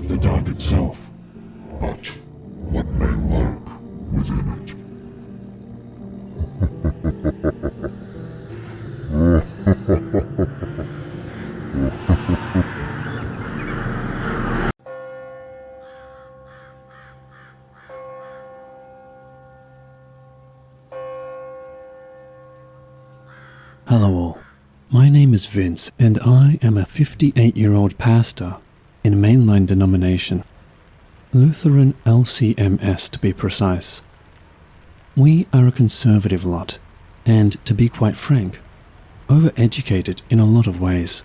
not the dark itself, but what may lurk within it. Hello all, my name is Vince and I am a 58-year-old pastor in a mainline denomination, Lutheran LCMS to be precise. We are a conservative lot and, to be quite frank, overeducated in a lot of ways.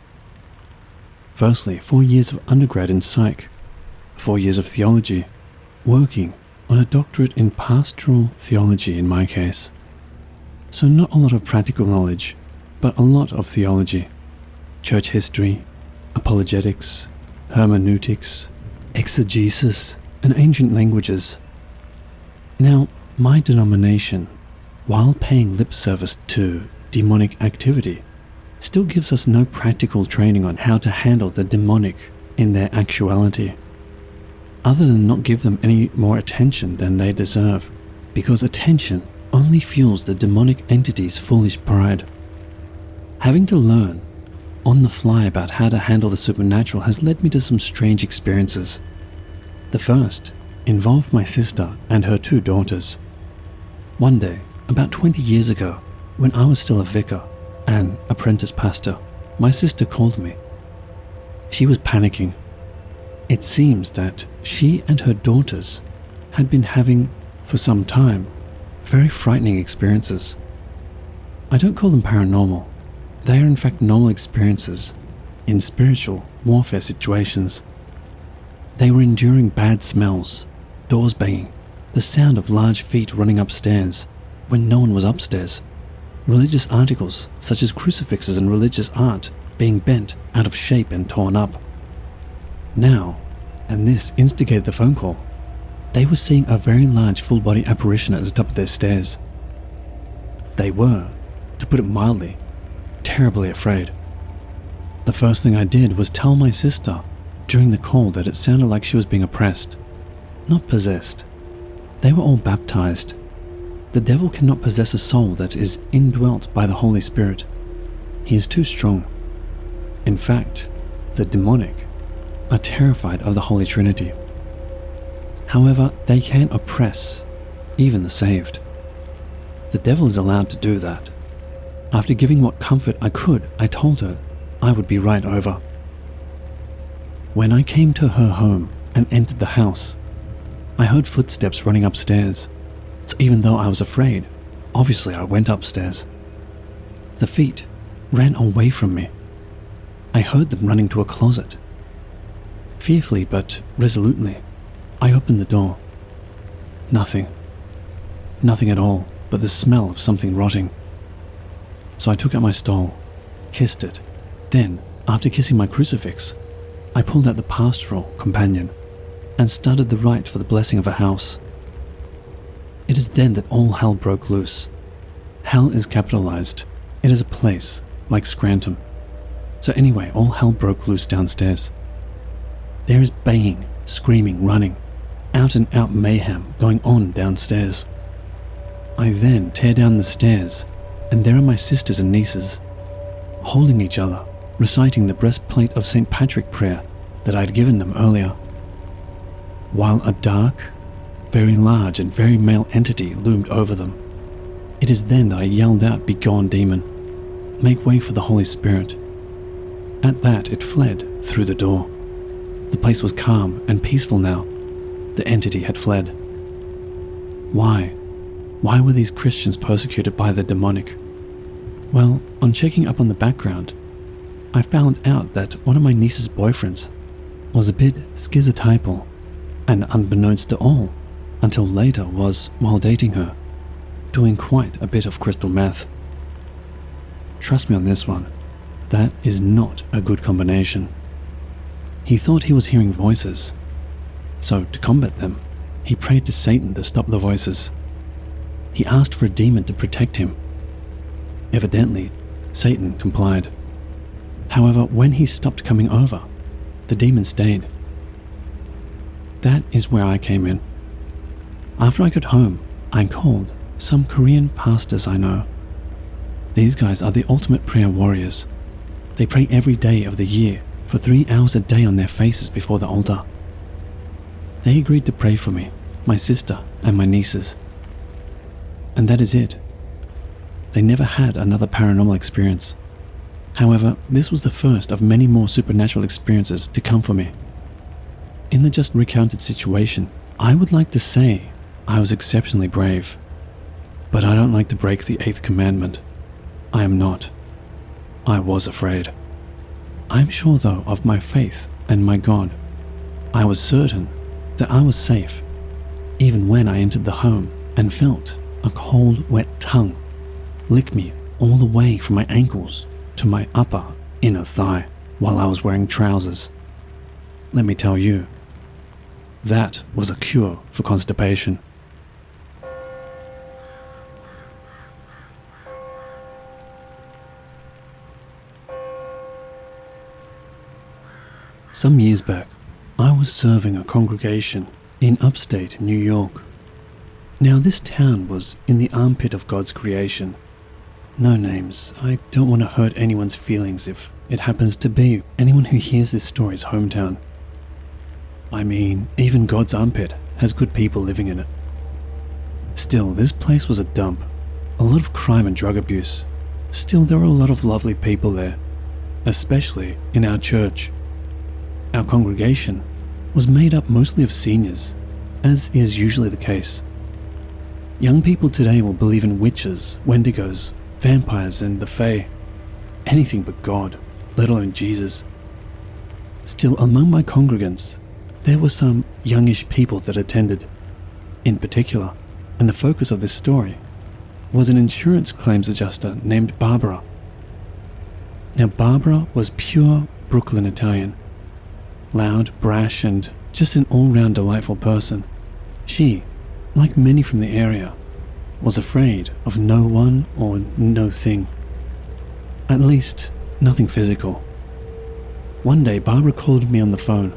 Firstly, 4 years of undergrad in psych, 4 years of theology, working on a doctorate in pastoral theology in my case. So not a lot of practical knowledge, but a lot of theology, church history, apologetics, hermeneutics, exegesis, and ancient languages. Now, my denomination, while paying lip service to demonic activity, still gives us no practical training on how to handle the demonic in their actuality, other than not give them any more attention than they deserve, because attention only fuels the demonic entity's foolish pride. Having to learn on the fly about how to handle the supernatural has led me to some strange experiences. The first involved my sister and her 2 daughters. One day, about 20 years ago, when I was still a vicar, an apprentice pastor, my sister called me. She was panicking. It seems that she and her daughters had been having, for some time, very frightening experiences. I don't call them paranormal. They are in fact normal experiences in spiritual warfare situations. They were enduring bad smells, doors banging, the sound of large feet running upstairs when no one was upstairs, religious articles such as crucifixes and religious art being bent out of shape and torn up. Now, and this instigated the phone call, they were seeing a very large full-body apparition at the top of their stairs. They were, to put it mildly, terribly afraid. The first thing I did was tell my sister during the call that it sounded like she was being oppressed, not possessed. They were all baptized. The devil cannot possess a soul that is indwelt by the Holy Spirit. He is too strong. In fact, the demonic are terrified of the Holy Trinity. However, they can oppress even the saved. The devil is allowed to do that. After giving what comfort I could, I told her I would be right over. When I came to her home and entered the house, I heard footsteps running upstairs, so even though I was afraid, obviously I went upstairs. The feet ran away from me. I heard them running to a closet. Fearfully but resolutely, I opened the door. Nothing. Nothing at all but the smell of something rotting. So I took out my stole, kissed it. Then, after kissing my crucifix, I pulled out the pastoral companion and started the rite for the blessing of a house. It is then that all hell broke loose. Hell is capitalized. It is a place like Scranton. So anyway, all hell broke loose downstairs. There is baying, screaming, running, out and out mayhem going on downstairs. I then tear down the stairs, and there are my sisters and nieces, holding each other, reciting the breastplate of St. Patrick prayer that I had given them earlier. While a dark, very large and very male entity loomed over them. It is then that I yelled out, "Begone, demon! Make way for the Holy Spirit." At that, it fled through the door. The place was calm and peaceful now. The entity had fled. Why? Why were these Christians persecuted by the demonic? Well, on checking up on the background, I found out that one of my niece's boyfriends was a bit schizotypal, and unbeknownst to all, until later was, while dating her, doing quite a bit of crystal meth. Trust me on this one, that is not a good combination. He thought he was hearing voices, so to combat them, he prayed to Satan to stop the voices. He asked for a demon to protect him. Evidently, Satan complied. However, when he stopped coming over, the demon stayed. that is where I came in. After I got home, I called some Korean pastors I know. These guys are the ultimate prayer warriors. They pray every day of the year for 3 hours a day on their faces before the altar. They agreed to pray for me, my sister, and my nieces. And that is it. They never had another paranormal experience. However, this was the first of many more supernatural experiences to come for me. In the just recounted situation, I would like to say I was exceptionally brave. But I don't like to break the 8th commandment. I am not. I was afraid. I'm sure though of my faith and my God. I was certain that I was safe, even when I entered the home and felt a cold, wet tongue lick me all the way from my ankles to my upper inner thigh while I was wearing trousers. Let me tell you, that was a cure for constipation. Some years back, I was serving a congregation in upstate New York. Now this town was in the armpit of God's creation. No names. I don't want to hurt anyone's feelings if it happens to be anyone who hears this story's hometown. I mean, even God's armpit has good people living in it. Still, this place was a dump. A lot of crime and drug abuse. Still, there were a lot of lovely people there, especially in our church. Our congregation was made up mostly of seniors, as is usually the case. Young people today will believe in witches, wendigos, vampires, and the fae. Anything but God, let alone Jesus. Still, among my congregants, there were some youngish people that attended. In particular, and the focus of this story, was an insurance claims adjuster named Barbara. Now, Barbara was pure Brooklyn Italian. Loud, brash, and just an all-round delightful person. She, like many from the area, was afraid of no one or no thing. At least, nothing physical. One day, Barbara called me on the phone.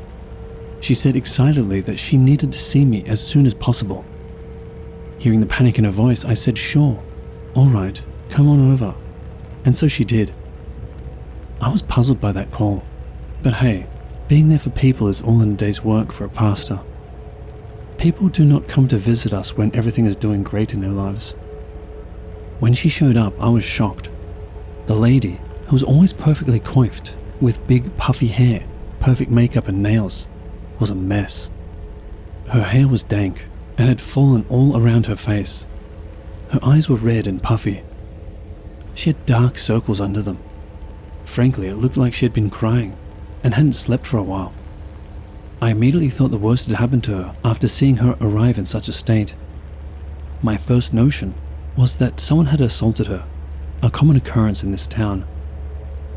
She said excitedly that she needed to see me as soon as possible. Hearing the panic in her voice, I said, "Sure, all right, come on over." And so she did. I was puzzled by that call, but hey, being there for people is all in a day's work for a pastor. People do not come to visit us when everything is doing great in their lives. When she showed up, I was shocked. The lady, who was always perfectly coiffed, with big puffy hair, perfect makeup and nails, was a mess. Her hair was dank and had fallen all around her face. Her eyes were red and puffy. She had dark circles under them. Frankly, it looked like she had been crying and hadn't slept for a while. I immediately thought the worst had happened to her after seeing her arrive in such a state. My first notion was that someone had assaulted her, a common occurrence in this town,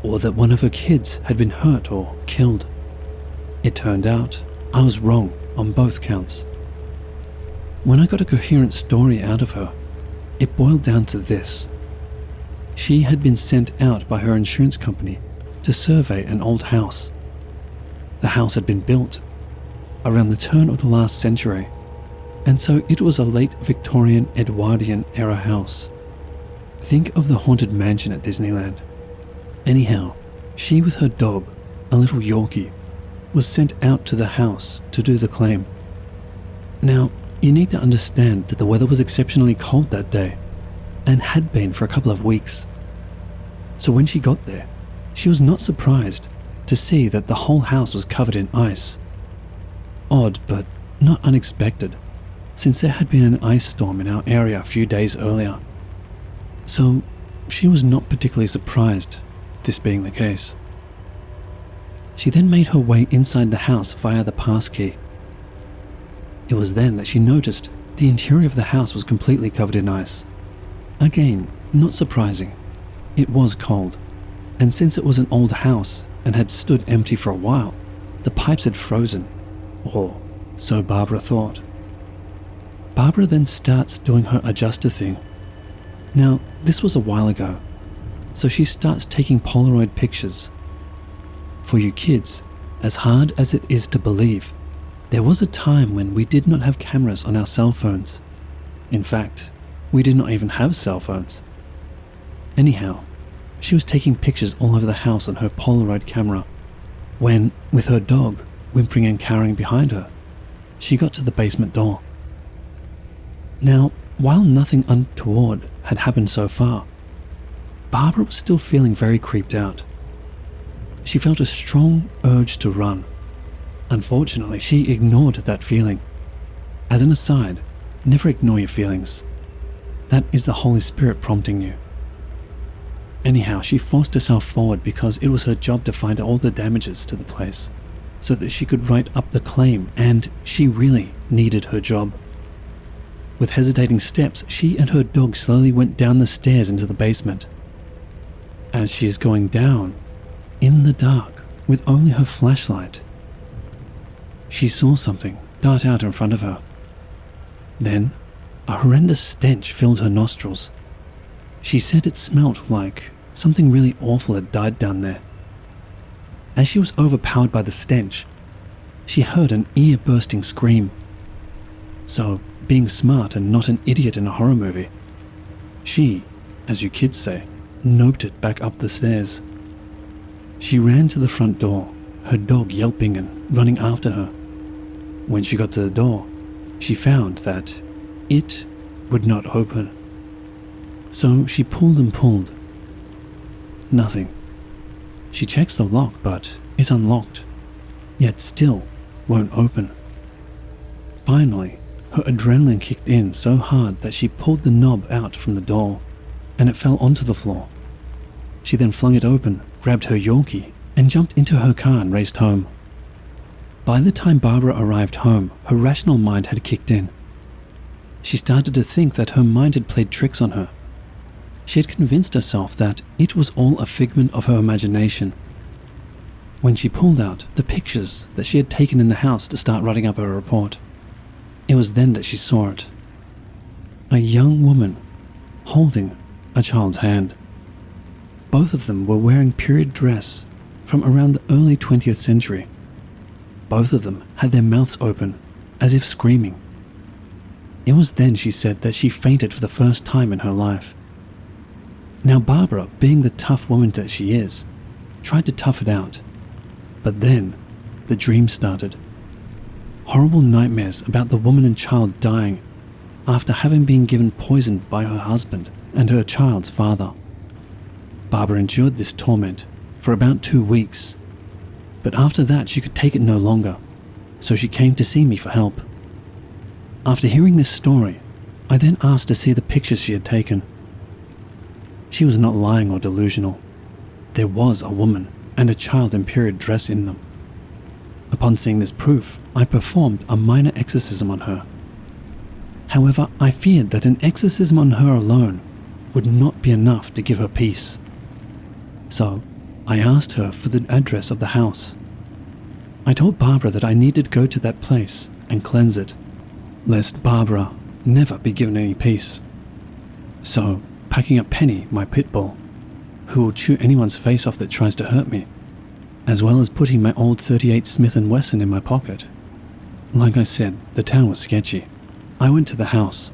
or that one of her kids had been hurt or killed. It turned out I was wrong on both counts. When I got a coherent story out of her, it boiled down to this. She had been sent out by her insurance company to survey an old house. The house had been built around the turn of the last century, and so it was a late Victorian Edwardian era house. Think of the haunted mansion at Disneyland. Anyhow, she with her dog, a little Yorkie, was sent out to the house to do the claim. Now, you need to understand that the weather was exceptionally cold that day, and had been for a couple of weeks. So when she got there, she was not surprised to see that the whole house was covered in ice. Odd, but not unexpected, since there had been an ice storm in our area a few days earlier. So she was not particularly surprised, this being the case. She then made her way inside the house via the pass key. It was then that she noticed the interior of the house was completely covered in ice. Again, not surprising. It was cold, and since it was an old house and had stood empty for a while, the pipes had frozen, or so Barbara thought. Barbara then starts doing her adjuster thing. Now, this was a while ago, so she starts taking Polaroid pictures. For you kids, as hard as it is to believe, There was a time when we did not have cameras on our cell phones. In fact, we did not even have cell phones. Anyhow, she was taking pictures all over the house on her Polaroid camera when, with her dog whimpering and cowering behind her, she got to the basement door. Now, while nothing untoward had happened so far, Barbara was still feeling very creeped out. She felt a strong urge to run. Unfortunately, she ignored that feeling. As an aside, never ignore your feelings. That is the Holy Spirit prompting you. Anyhow, she forced herself forward because it was her job to find all the damages to the place, so that she could write up the claim, and she really needed her job. With hesitating steps, she and her dog slowly went down the stairs into the basement. As she's going down, in the dark, with only her flashlight, she saw something dart out in front of her. Then, a horrendous stench filled her nostrils. She said it smelt like something really awful had died down there. As she was overpowered by the stench, she heard an ear-bursting scream. So, being smart and not an idiot in a horror movie, she, as you kids say, noped it back up the stairs. She ran to the front door, her dog yelping and running after her. When she got to the door, she found that it would not open. So she pulled and pulled. Nothing. She checks the lock, but it's unlocked, yet still won't open. Finally, her adrenaline kicked in so hard that she pulled the knob out from the door, and it fell onto the floor. She then flung it open, grabbed her Yorkie, and jumped into her car and raced home. By the time Barbara arrived home, her rational mind had kicked in. She started to think that her mind had played tricks on her. She had convinced herself that it was all a figment of her imagination. When she pulled out the pictures that she had taken in the house to start writing up her report, it was then that she saw it. A young woman holding a child's hand. Both of them were wearing period dress from around the early 20th century. Both of them had their mouths open, as if screaming. It was then she said that she fainted for the first time in her life. Now Barbara, being the tough woman that she is, tried to tough it out. But then, the dream started. Horrible nightmares about the woman and child dying after having been given poison by her husband and her child's father. Barbara endured this torment for about 2 weeks, but after that she could take it no longer, so she came to see me for help. After hearing this story, I then asked to see the pictures she had taken. She was not lying or delusional. There was a woman and a child in period dress in them. Upon seeing this proof, I performed a minor exorcism on her. However, I feared that an exorcism on her alone would not be enough to give her peace. So, I asked her for the address of the house. I told Barbara that I needed to go to that place and cleanse it, lest Barbara never be given any peace. So, packing up Penny, my pit bull, who will chew anyone's face off that tries to hurt me, as well as putting my old .38 Smith & Wesson in my pocket. Like I said, the town was sketchy. I went to the house.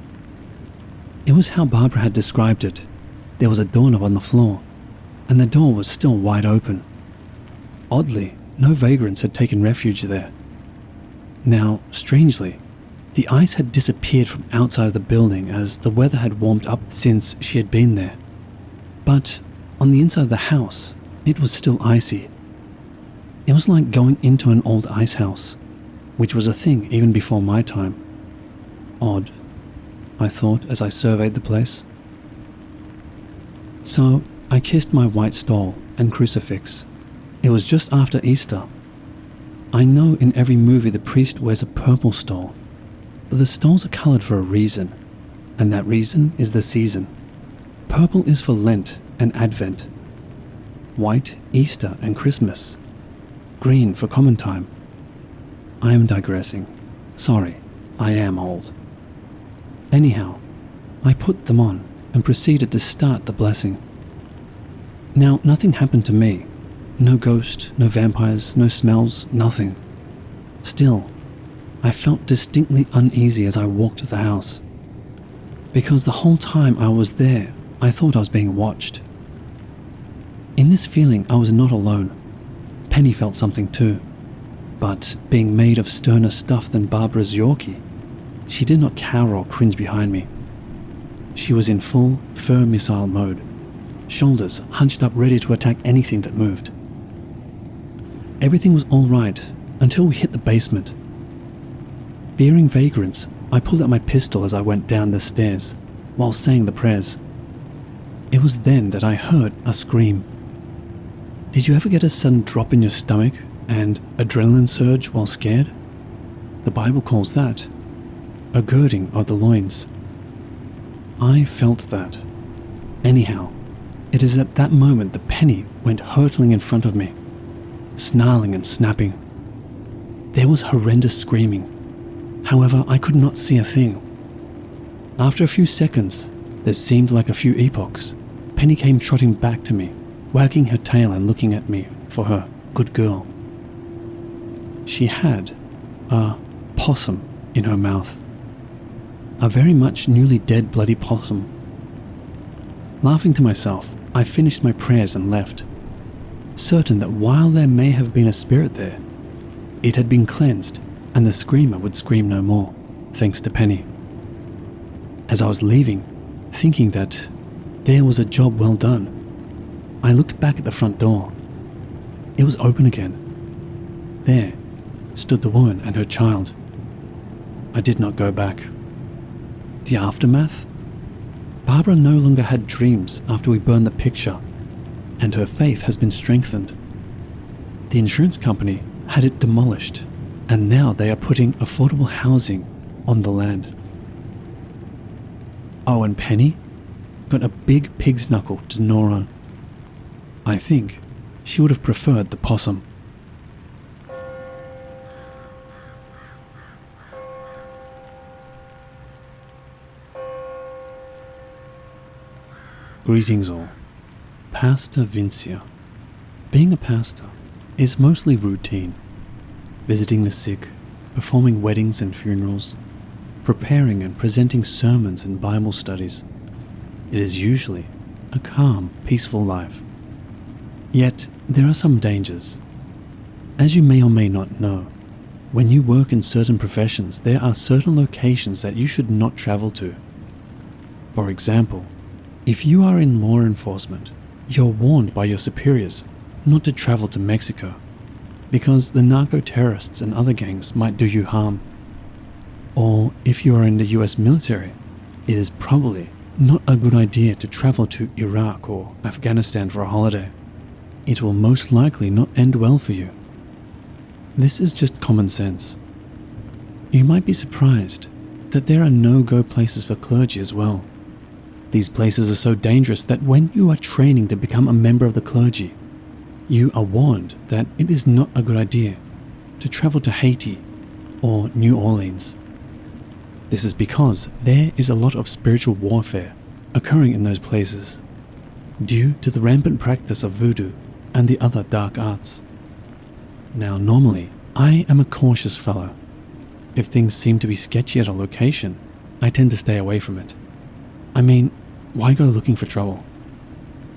It was how Barbara had described it. There was a doorknob on the floor, and the door was still wide open. Oddly, no vagrants had taken refuge there. Now, strangely, the ice had disappeared from outside of the building as the weather had warmed up since she had been there. But on the inside of the house, it was still icy. It was like going into an old ice house, which was a thing even before my time. Odd, I thought as I surveyed the place. So, I kissed my white stole and crucifix. It was just after Easter. I know in every movie the priest wears a purple stole, but the stoles are coloured for a reason, and that reason is the season. Purple is for Lent and Advent. White, Easter and Christmas. Green for common time. I am digressing. Sorry, I am old. Anyhow, I put them on and proceeded to start the blessing. Now, nothing happened to me. No ghost, no vampires, no smells, nothing. Still, I felt distinctly uneasy as I walked to the house. Because the whole time I was there, I thought I was being watched. In this feeling, I was not alone. Penny felt something too. But being made of sterner stuff than Barbara's Yorkie, she did not cower or cringe behind me. She was in full fur missile mode, shoulders hunched up ready to attack anything that moved. Everything was all right until we hit the basement. Fearing vagrants, I pulled out my pistol as I went down the stairs while saying the prayers. It was then that I heard a scream. Did you ever get a sudden drop in your stomach and adrenaline surge while scared? The Bible calls that a girding of the loins. I felt that. Anyhow, it is at that moment that Penny went hurtling in front of me, snarling and snapping. There was horrendous screaming. However, I could not see a thing. After a few seconds, that seemed like a few epochs, Penny came trotting back to me, wagging her tail and looking at me for her good girl. She had a possum in her mouth. A very much newly dead bloody possum. Laughing to myself, I finished my prayers and left, certain that while there may have been a spirit there, it had been cleansed and the screamer would scream no more, thanks to Penny. As I was leaving, thinking that there was a job well done, I looked back at the front door. It was open again. There stood the woman and her child. I did not go back. The aftermath? Barbara no longer had dreams after we burned the picture, and her faith has been strengthened. The insurance company had it demolished, and now they are putting affordable housing on the land. Oh, and Penny got a big pig's knuckle to gnaw on. I think she would have preferred the possum. Greetings all. Pastor Vincia. Being a pastor is mostly routine. Visiting the sick, performing weddings and funerals, preparing and presenting sermons and Bible studies. It is usually a calm, peaceful life. Yet, there are some dangers. As you may or may not know, when you work in certain professions, there are certain locations that you should not travel to. For example, if you are in law enforcement, you're warned by your superiors not to travel to Mexico, because the narco-terrorists and other gangs might do you harm. Or if you are in the US military, it is probably not a good idea to travel to Iraq or Afghanistan for a holiday. It will most likely not end well for you. This is just common sense. You might be surprised that there are no-go places for clergy as well. These places are so dangerous that when you are training to become a member of the clergy, you are warned that it is not a good idea to travel to Haiti or New Orleans. This is because there is a lot of spiritual warfare occurring in those places, due to the rampant practice of voodoo and the other dark arts. Now normally, I am a cautious fellow. If things seem to be sketchy at a location, I tend to stay away from it. I mean, why go looking for trouble?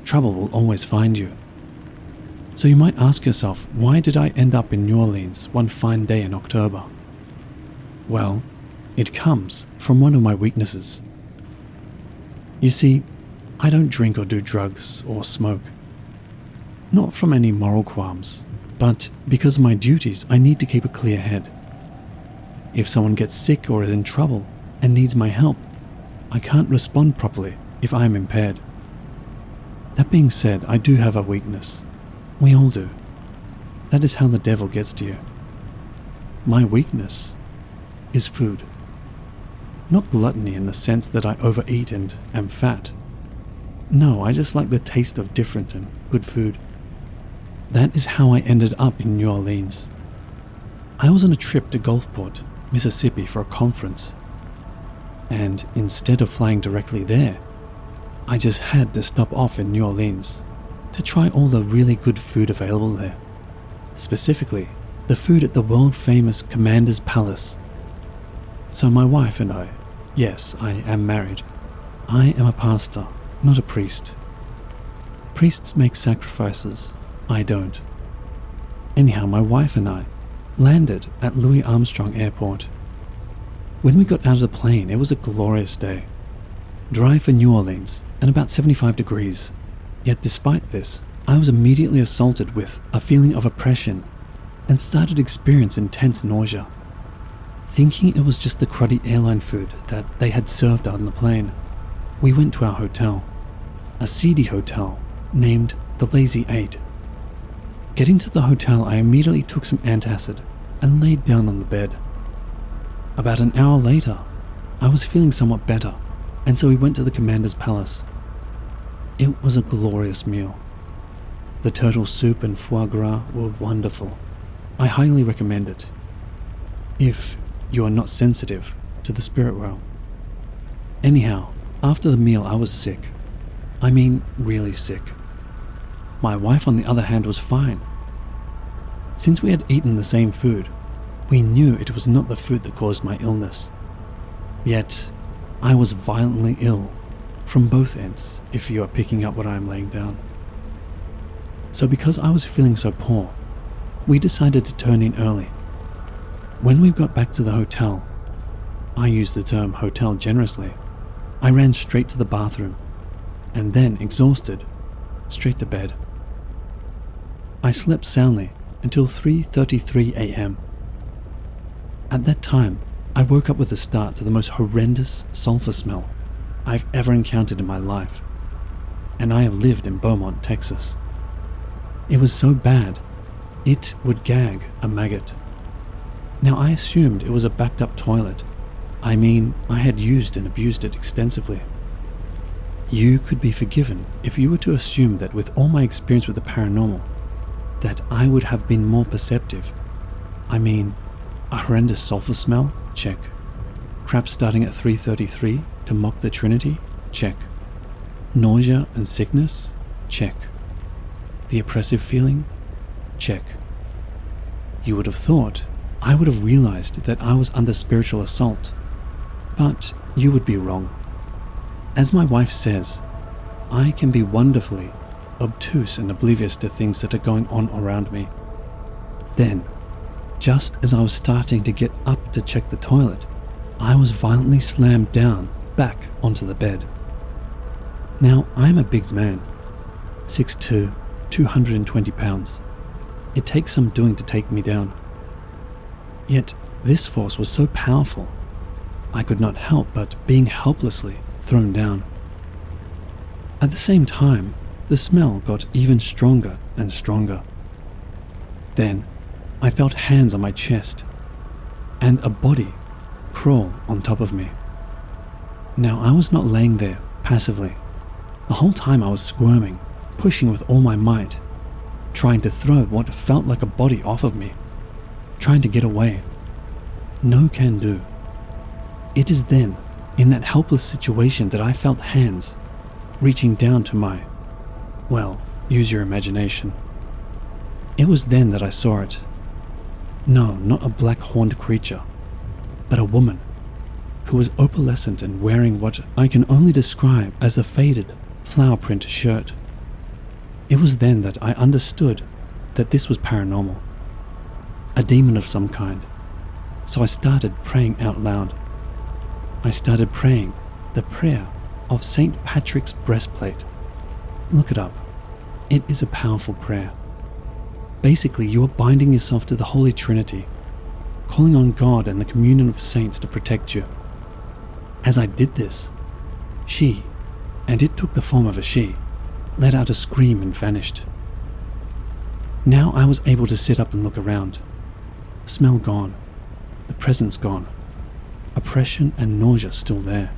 Trouble will always find you. So you might ask yourself, why did I end up in New Orleans one fine day in October? Well, it comes from one of my weaknesses. You see, I don't drink or do drugs or smoke. Not from any moral qualms, but because of my duties, I need to keep a clear head. If someone gets sick or is in trouble and needs my help, I can't respond properly if I am impaired. That being said, I do have a weakness. We all do. That is how the devil gets to you. My weakness is food. Not gluttony in the sense that I overeat and am fat. No, I just like the taste of different and good food. That is how I ended up in New Orleans. I was on a trip to Gulfport, Mississippi for a conference. And instead of flying directly there, I just had to stop off in New Orleans to try all the really good food available there. Specifically, the food at the world-famous Commander's Palace So my wife and I, yes, I am married. I am a pastor, not a priest. Priests make sacrifices. I don't. Anyhow, my wife and I landed at Louis Armstrong Airport. When we got out of the plane, it was a glorious day. Dry for New Orleans and about 75 degrees. Yet despite this, I was immediately assaulted with a feeling of oppression and started to experience intense nausea. Thinking it was just the cruddy airline food that they had served on the plane, we went to our hotel, a seedy hotel named the Lazy 8. Getting to the hotel, I immediately took some antacid and laid down on the bed. About an hour later, I was feeling somewhat better, and so we went to the commander's palace. It was a glorious meal. The turtle soup and foie gras were wonderful. I highly recommend it, if you are not sensitive to the spirit realm. Anyhow, after the meal I was sick. I mean, really sick. My wife, on the other hand, was fine. Since we had eaten the same food, we knew it was not the food that caused my illness. Yet, I was violently ill from both ends, if you are picking up what I am laying down. So because I was feeling so poor, we decided to turn in early. When we got back to the hotel, I use the term hotel generously, I ran straight to the bathroom, and then, exhausted, straight to bed. I slept soundly until 3:33 a.m. At that time, I woke up with a start to the most horrendous sulfur smell I've ever encountered in my life, and I have lived in Beaumont, Texas. It was so bad, it would gag a maggot. Now I assumed it was a backed up toilet. I mean, I had used and abused it extensively. You could be forgiven if you were to assume that with all my experience with the paranormal, that I would have been more perceptive. I mean, a horrendous sulfur smell? Check. Crap starting at 3:33 to mock the Trinity? Check. Nausea and sickness? Check. The oppressive feeling? Check. You would have thought I would have realized that I was under spiritual assault, but you would be wrong. As my wife says, I can be wonderfully obtuse and oblivious to things that are going on around me. Then, just as I was starting to get up to check the toilet, I was violently slammed down back onto the bed. Now, I am a big man, 6'2", 220 pounds. It takes some doing to take me down. Yet, this force was so powerful, I could not help but being helplessly thrown down. At the same time, the smell got even stronger and stronger. Then, I felt hands on my chest, and a body crawl on top of me. Now, I was not laying there passively. The whole time I was squirming, pushing with all my might, trying to throw what felt like a body off of me, trying to get away. No can do. It is then, in that helpless situation, that I felt hands reaching down to my, well, use your imagination. It was then that I saw it. No, not a black horned creature, but a woman who was opalescent and wearing what I can only describe as a faded flower print shirt. It was then that I understood that this was paranormal, a demon of some kind. So I started praying out loud. I started praying the prayer of St. Patrick's breastplate. Look it up. It is a powerful prayer. Basically, you are binding yourself to the Holy Trinity, calling on God and the communion of saints to protect you. As I did this, she, and it took the form of a she, let out a scream and vanished. Now I was able to sit up and look around. Smell gone. The presence gone. Oppression and nausea still there.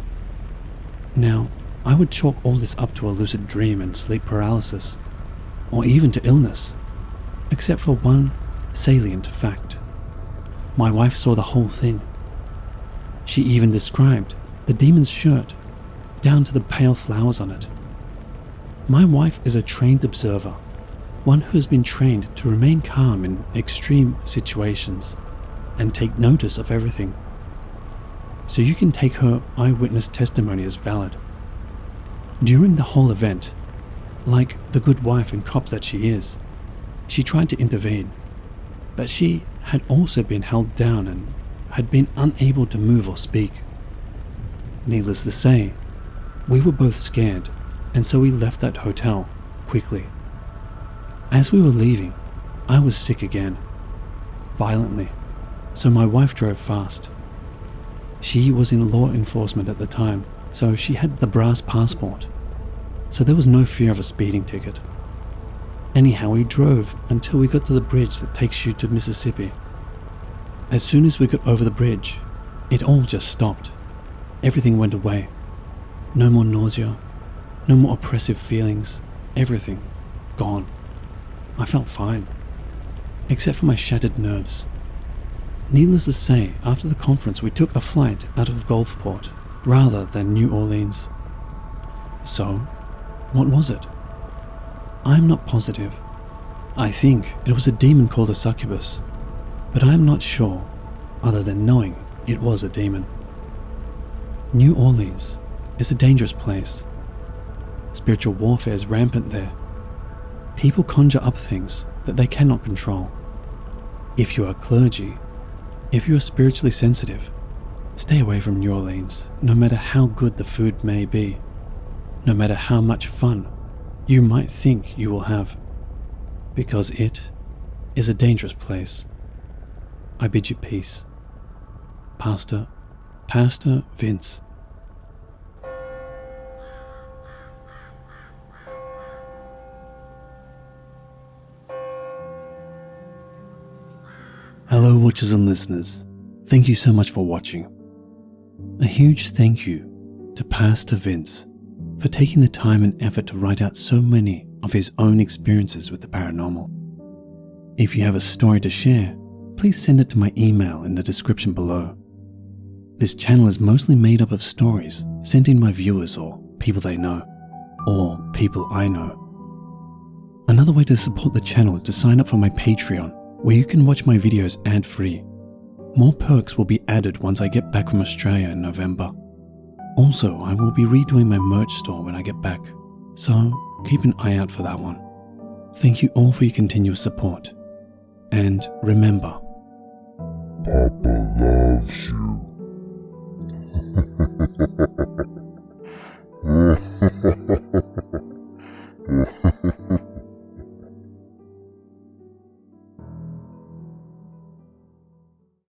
Now, I would chalk all this up to a lucid dream and sleep paralysis, or even to illness, except for one salient fact. My wife saw the whole thing. She even described the demon's shirt, down to the pale flowers on it. My wife is a trained observer, one who has been trained to remain calm in extreme situations and take notice of everything. so you can take her eyewitness testimony as valid. During the whole event, like the good wife and cop that she is, she tried to intervene, but she had also been held down and had been unable to move or speak. Needless to say, we were both scared, and so we left that hotel quickly. As we were leaving, I was sick again, violently, so my wife drove fast. She was in law enforcement at the time, so she had the brass passport, so there was no fear of a speeding ticket. Anyhow, we drove until we got to the bridge that takes you to Mississippi. As soon as we got over the bridge, it all just stopped. Everything went away. No more nausea, no more oppressive feelings, everything gone. I felt fine, except for my shattered nerves. Needless to say, after the conference we took a flight out of Gulfport rather than New Orleans. So, what was it? I'm not positive. I think it was a demon called a succubus, but I am not sure, other than knowing it was a demon. New Orleans is a dangerous place. Spiritual warfare is rampant there. People conjure up things that they cannot control. If you are clergy, if you are spiritually sensitive, stay away from New Orleans, no matter how good the food may be, no matter how much fun you might think you will have, because it is a dangerous place. I bid you peace. Pastor Vince. Hello watchers and listeners, thank you so much for watching. A huge thank you to Pastor Vince for taking the time and effort to write out so many of his own experiences with the paranormal. If you have a story to share, please send it to my email in the description below. This channel is mostly made up of stories sent in by viewers or people they know, or people I know. Another way to support the channel is to sign up for my Patreon, where you can watch my videos ad-free. More perks will be added once I get back from Australia in November. Also, I will be redoing my merch store when I get back, so keep an eye out for that one. Thank you all for your continuous support. And remember, Papa loves you.